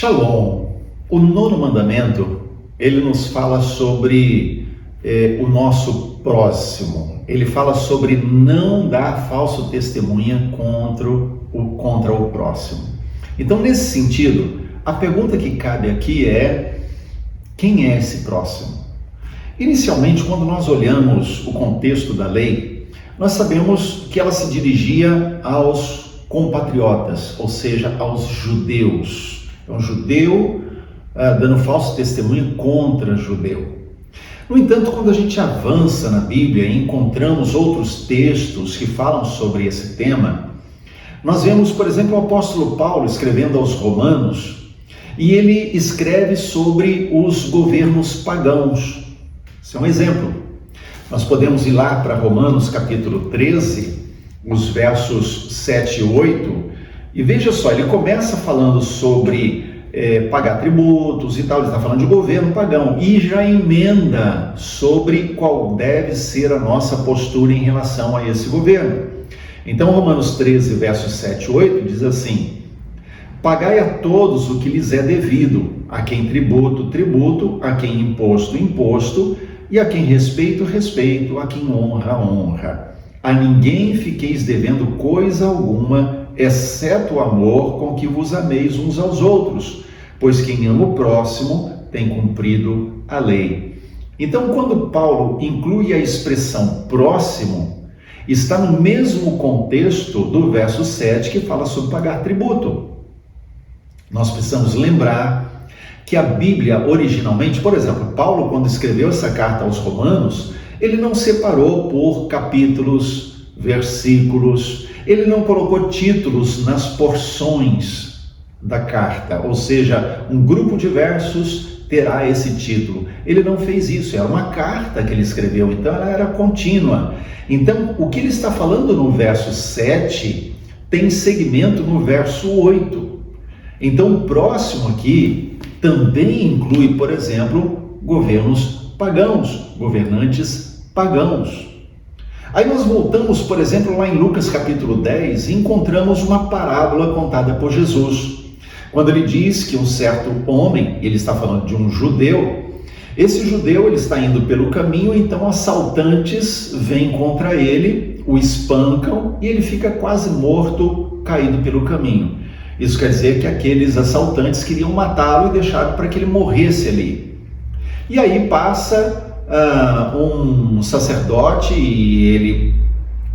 Shalom. O nono mandamento, ele nos fala sobre o nosso próximo. Ele fala sobre não dar falso testemunha contra o próximo. Então, nesse sentido, a pergunta que cabe aqui é: quem é esse próximo? Inicialmente, quando nós olhamos o contexto da lei, nós sabemos que ela se dirigia aos compatriotas, ou seja, aos judeus. Então, judeu dando falso testemunho contra judeu. No entanto, quando a gente avança na Bíblia e encontramos outros textos que falam sobre esse tema, nós vemos, por exemplo, o apóstolo Paulo escrevendo aos Romanos, e ele escreve sobre os governos pagãos. Esse é um exemplo. Nós podemos ir lá para Romanos capítulo 13, os versos 7 e 8, e veja só, ele começa falando sobre pagar tributos e tal, ele está falando de governo pagão, e já emenda sobre qual deve ser a nossa postura em relação a esse governo. Então, Romanos 13, versos 7 e 8, diz assim: pagai a todos o que lhes é devido, a quem tributo, tributo, a quem imposto, imposto, e a quem respeito, respeito, a quem honra, honra. A ninguém fiqueis devendo coisa alguma, exceto o amor com que vos ameis uns aos outros, pois quem ama o próximo tem cumprido a lei. Então, quando Paulo inclui a expressão próximo, está no mesmo contexto do verso 7, que fala sobre pagar tributo. Nós precisamos lembrar que a Bíblia originalmente, por exemplo, Paulo, quando escreveu essa carta aos Romanos, ele não separou por capítulos, versículos, ele não colocou títulos nas porções da carta, ou seja, um grupo de versos terá esse título. Ele não fez isso, era uma carta que ele escreveu, então ela era contínua. Então, o que ele está falando no verso 7 tem segmento no verso 8. Então, o próximo aqui também inclui, por exemplo, governos pagãos, governantes pagãos. Aí nós voltamos, por exemplo, lá em Lucas capítulo 10, e encontramos uma parábola contada por Jesus. Quando ele diz que um certo homem, ele está falando de um judeu, esse judeu ele está indo pelo caminho, então assaltantes vêm contra ele, o espancam e ele fica quase morto, caído pelo caminho. Isso quer dizer que aqueles assaltantes queriam matá-lo e deixaram para que ele morresse ali. E aí passa um sacerdote e ele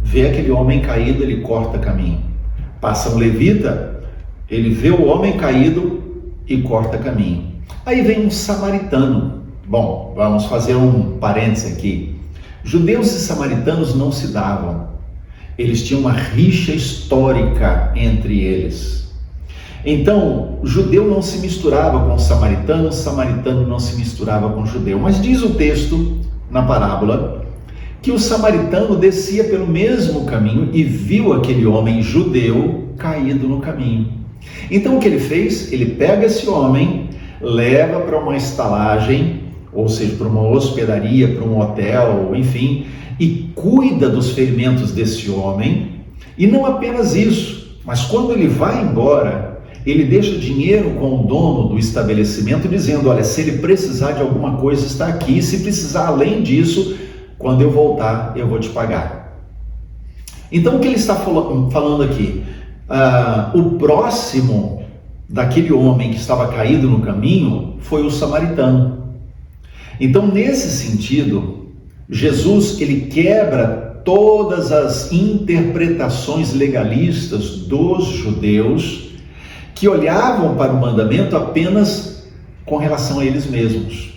vê aquele homem caído, ele corta caminho. Passa um levita, ele vê o homem caído e corta caminho. Aí vem um samaritano. Bom, vamos fazer um parêntese aqui. Judeus e samaritanos não se davam. Eles tinham uma rixa histórica entre eles. Então, o judeu não se misturava com o samaritano não se misturava com o judeu. Mas diz o texto, na parábola, que o samaritano descia pelo mesmo caminho e viu aquele homem judeu caído no caminho. Então, o que ele fez? Ele pega esse homem, leva para uma estalagem, ou seja, para uma hospedaria, para um hotel, enfim, e cuida dos ferimentos desse homem. E não apenas isso, mas quando ele vai embora, ele deixa dinheiro com o dono do estabelecimento, dizendo: olha, se ele precisar de alguma coisa, está aqui, se precisar além disso, quando eu voltar, eu vou te pagar. Então, o que ele está falando aqui? O próximo daquele homem que estava caído no caminho foi o samaritano. Então, nesse sentido, Jesus ele quebra todas as interpretações legalistas dos judeus que olhavam para o mandamento apenas com relação a eles mesmos.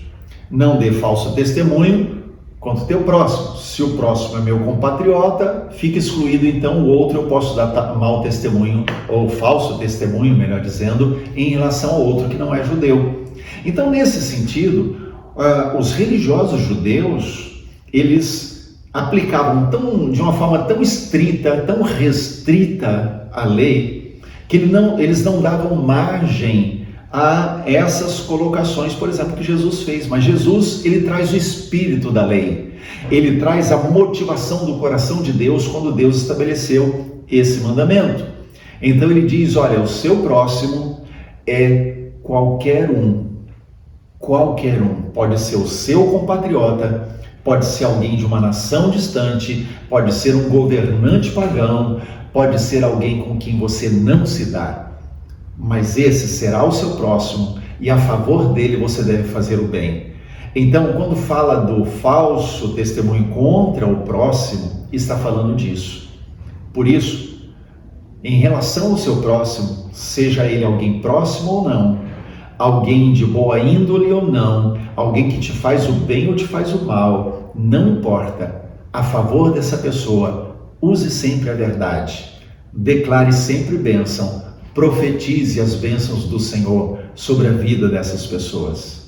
Não dê falso testemunho contra o teu próximo. Se o próximo é meu compatriota, fica excluído, então o outro eu posso dar mau testemunho, ou falso testemunho, melhor dizendo, em relação ao outro que não é judeu. Então, nesse sentido, os religiosos judeus, eles aplicavam de uma forma tão estrita, tão restrita a lei, que eles não davam margem a essas colocações, por exemplo, que Jesus fez. Mas Jesus, ele traz o espírito da lei, ele traz a motivação do coração de Deus quando Deus estabeleceu esse mandamento. Então ele diz: olha, o seu próximo é qualquer um. Qualquer um. Pode ser o seu compatriota, pode ser alguém de uma nação distante, pode ser um governante pagão, pode ser alguém com quem você não se dá. Mas esse será o seu próximo e a favor dele você deve fazer o bem. Então, quando fala do falso testemunho contra o próximo, está falando disso. Por isso, em relação ao seu próximo, seja ele alguém próximo ou não, alguém de boa índole ou não, alguém que te faz o bem ou te faz o mal, não importa. A favor dessa pessoa, use sempre a verdade, declare sempre bênção, profetize as bênçãos do Senhor sobre a vida dessas pessoas.